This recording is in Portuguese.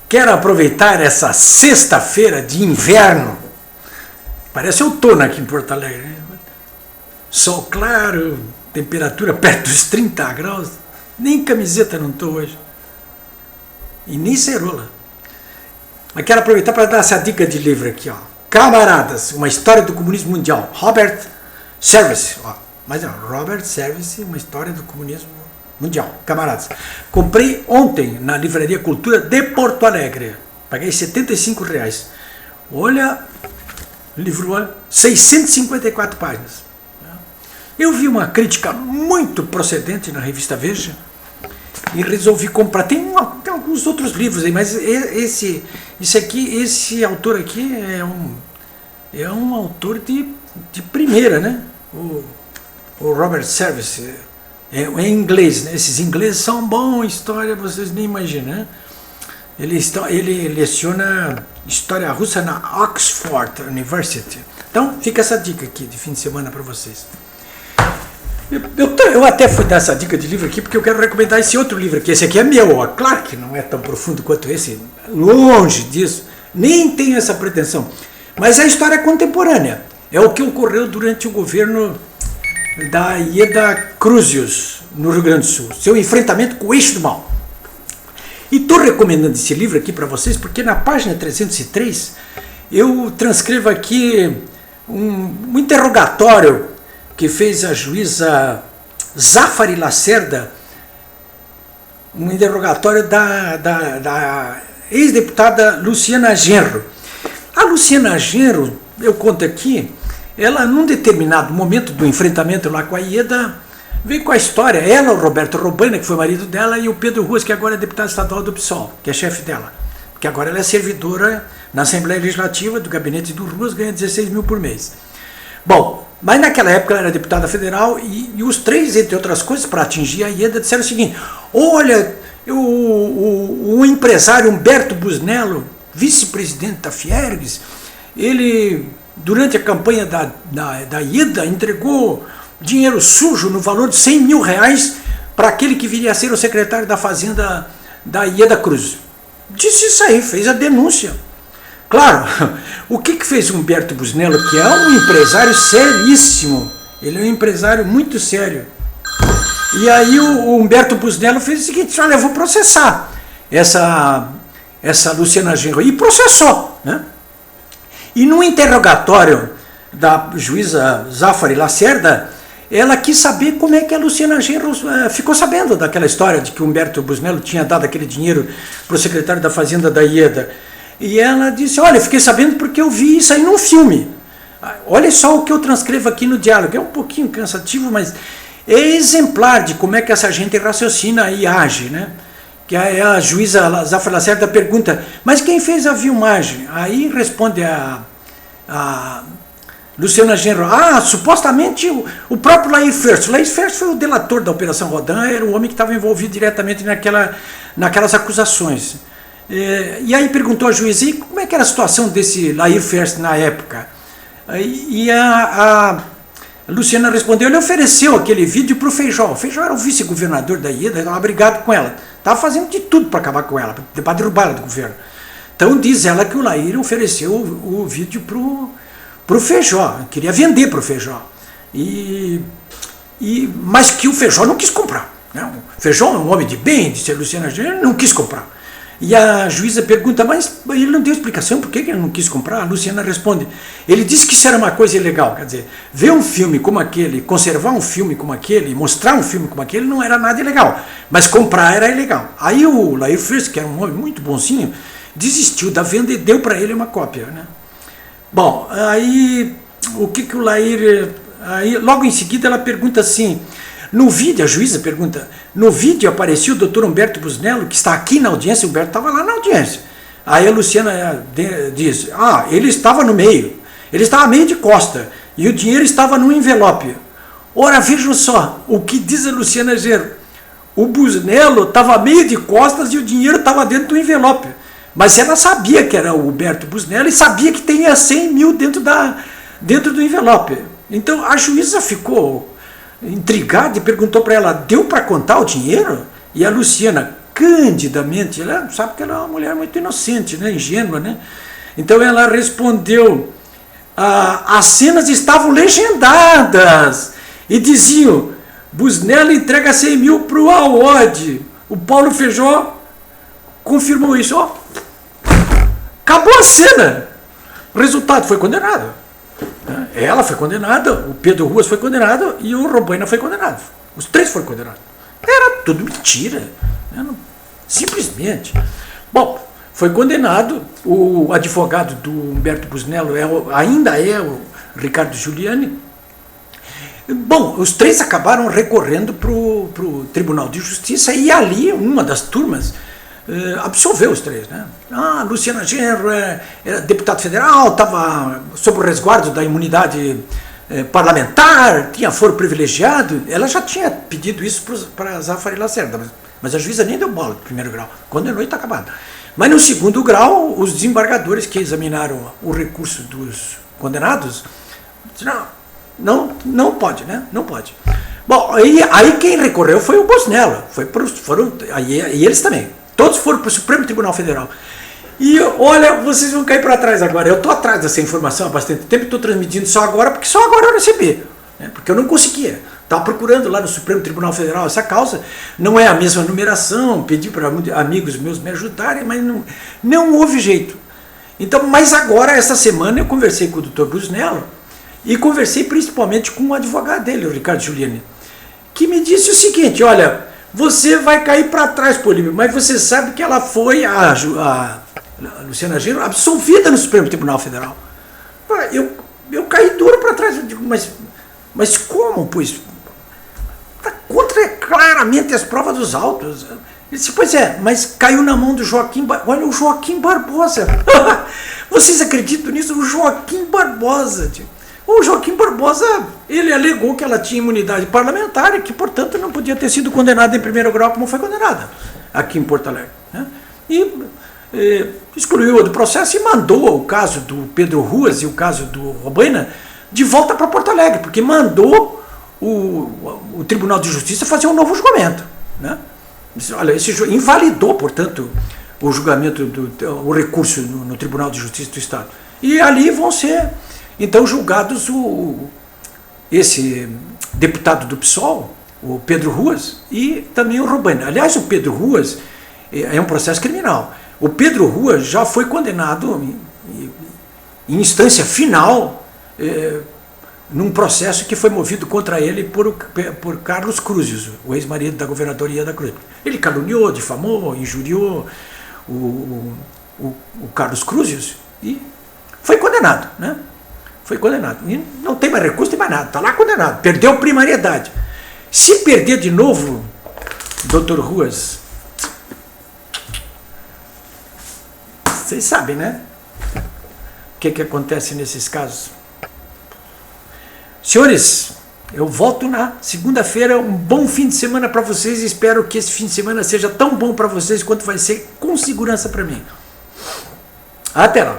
Quero aproveitar essa sexta-feira de inverno. Parece outono aqui em Porto Alegre, né? Sol claro, temperatura perto dos 30 graus. Nem camiseta não estou hoje. E nem cerola. Mas quero aproveitar para dar essa dica de livro aqui, ó. Camaradas, uma história do comunismo mundial. Robert Service. Ó. Mas não, Robert Service, uma história do comunismo mundial. Camaradas. Comprei ontem na Livraria Cultura de Porto Alegre. Paguei R$75. Olha, livro, 654 páginas. Eu vi uma crítica muito procedente na revista Veja e resolvi comprar. Tem alguns outros livros aí, mas esse autor aqui é um autor de primeira, né? O Robert Service. É em inglês, né? Esses ingleses são bons em história, vocês nem imaginam, né? Ele leciona história russa na Oxford University. Então fica essa dica aqui de fim de semana para vocês. Eu até fui dar essa dica de livro aqui porque eu quero recomendar esse outro livro aqui. Esse aqui é meu, ó. Claro que não é tão profundo quanto esse, longe disso, nem tenho essa pretensão. Mas é a história contemporânea. É o que ocorreu durante o governo da Ieda Cruzius, no Rio Grande do Sul. Seu enfrentamento com o eixo do mal. E estou recomendando esse livro aqui para vocês porque na página 303 eu transcrevo aqui um interrogatório que fez a juíza Zafari Lacerda, um interrogatório da ex-deputada Luciana Genro. A Luciana Genro, eu conto aqui, ela num determinado momento do enfrentamento lá com a Ieda, veio com a história, ela, o Roberto Robaina, que foi marido dela, e o Pedro Ruas, que agora é deputado estadual do PSOL, que é chefe dela. Porque agora ela é servidora na Assembleia Legislativa do gabinete do Ruas, ganha 16 mil por mês. Bom, mas naquela época ela era deputada federal e os três, entre outras coisas, para atingir a Ieda, disseram o seguinte: olha, o empresário Humberto Busnello, vice-presidente da Fiergs, ele, durante a campanha da Ieda, entregou dinheiro sujo no valor de R$100 mil para aquele que viria a ser o secretário da Fazenda da Ieda Cruz. Disse isso aí, fez a denúncia. Claro, o que fez Humberto Busnello, que é um empresário seríssimo, ele é um empresário muito sério. E aí o Humberto Busnello fez o seguinte: olha, eu vou processar essa Luciana Genro. E processou, né? E no interrogatório da juíza Zafari Lacerda, ela quis saber como é que a Luciana Genro ficou sabendo daquela história de que o Humberto Busnello tinha dado aquele dinheiro para o secretário da Fazenda da Ieda. E ela disse: olha, fiquei sabendo porque eu vi isso aí num filme. Olha só o que eu transcrevo aqui no diálogo. É um pouquinho cansativo, mas é exemplar de como é que essa gente raciocina e age, né? Que a juíza Zafra Lacerda pergunta: mas quem fez a filmagem? Aí responde a Luciana Genro: supostamente o próprio Lair First. O Lair First foi o delator da Operação Rodan, era o homem que estava envolvido diretamente naquelas acusações. E aí perguntou a juíza: e como é que era a situação desse Lair First na época? E a Luciana respondeu: ele ofereceu aquele vídeo para o Feijó. O Feijó era o vice-governador da Ieda, estava brigado com ela, estava fazendo de tudo para acabar com ela, para derrubar ela do governo. Então diz ela que o Lair ofereceu o vídeo para o Feijó, queria vender para o Feijó, mas que o Feijó não quis comprar, né? O Feijó é um homem de bem, disse a Luciana Genro, não quis comprar. E a juíza pergunta: mas ele não deu explicação por que ele não quis comprar? A Luciana responde: ele disse que isso era uma coisa ilegal. Quer dizer, ver um filme como aquele, conservar um filme como aquele, mostrar um filme como aquele não era nada ilegal, mas comprar era ilegal. Aí o Lair First, que era um homem muito bonzinho, desistiu da venda e deu para ele uma cópia, né? Bom, aí o que o Lair... Aí, logo em seguida ela pergunta assim: no vídeo, a juíza pergunta, no vídeo aparecia o doutor Humberto Busnello, que está aqui na audiência. O Humberto estava lá na audiência. Aí a Luciana diz: ele estava no meio, ele estava meio de costa, e o dinheiro estava no envelope. Ora, vejam só, o que diz a Luciana Genro: o Busnello estava meio de costas e o dinheiro estava dentro do envelope. Mas ela sabia que era o Humberto Busnello e sabia que tinha 100 mil dentro do envelope. Então a juíza ficou intrigada e perguntou para ela: deu para contar o dinheiro? E a Luciana: candidamente, ela sabe que ela é uma mulher muito inocente, né, ingênua, né? Então ela respondeu, as cenas estavam legendadas e diziam, Busnello entrega 100 mil para o Awad. O Paulo Feijó confirmou isso. Ó, acabou a cena. O resultado foi condenado. Ela foi condenada, o Pedro Ruas foi condenado e o Robaina foi condenado. Os três foram condenados. Era tudo mentira. Simplesmente. Bom, foi condenado. O advogado do Humberto Busnello ainda é o Ricardo Giuliani. Bom, os três acabaram recorrendo para o Tribunal de Justiça e ali uma das turmas absolveu os três, né? Luciana Genro era deputado federal, estava sob o resguardo da imunidade parlamentar, tinha foro privilegiado. Ela já tinha pedido isso para Zafari Lacerda, mas a juíza nem deu bola no primeiro grau, condenou e está acabado. Mas no segundo grau, os desembargadores que examinaram o recurso dos condenados disseram, não pode, né? Não pode. Bom, aí quem recorreu foi o Busnello, e eles também. Todos foram para o Supremo Tribunal Federal. E olha, vocês vão cair para trás agora. Eu estou atrás dessa informação há bastante tempo, estou transmitindo só agora, porque só agora eu recebi. Né? Porque eu não conseguia. Estava procurando lá no Supremo Tribunal Federal essa causa. Não é a mesma numeração, pedi para amigos meus me ajudarem, mas não houve jeito. Então, mas agora, essa semana, eu conversei com o Dr. Busnello e conversei principalmente com o advogado dele, o Ricardo Giuliani, que me disse o seguinte, olha, você vai cair para trás, Políbio, mas você sabe que ela foi, a Luciana Genro, absolvida no Supremo Tribunal Federal. Eu caí duro para trás, eu digo, mas como, pois? Está contra claramente as provas dos autos. Ele disse, pois é, mas caiu na mão do Joaquim Barbosa. Olha, o Joaquim Barbosa. Vocês acreditam nisso? O Joaquim Barbosa. O Joaquim Barbosa, ele alegou que ela tinha imunidade parlamentar e que, portanto, não podia ter sido condenada em primeiro grau como foi condenada aqui em Porto Alegre. Né? E excluiu-a do processo e mandou o caso do Pedro Ruas e o caso do Robaina de volta para Porto Alegre, porque mandou o Tribunal de Justiça fazer um novo julgamento. Né? Olha, invalidou, portanto, o julgamento, o recurso no Tribunal de Justiça do Estado. E ali vão ser, então, julgados esse deputado do PSOL, o Pedro Ruas, e também o Robaina. Aliás, o Pedro Ruas é um processo criminal. O Pedro Ruas já foi condenado em instância final num processo que foi movido contra ele por Carlos Cruzes, o ex-marido da governadoria da Cruz. Ele caluniou, difamou, injuriou o Carlos Cruzes e foi condenado, né? Foi condenado. E não tem mais recurso, não tem mais nada. Está lá condenado. Perdeu primariedade. Se perder de novo, Dr. Ruas, vocês sabem, né? O que acontece nesses casos? Senhores, eu volto na segunda-feira. Um bom fim de semana para vocês. Espero que esse fim de semana seja tão bom para vocês quanto vai ser com segurança para mim. Até lá.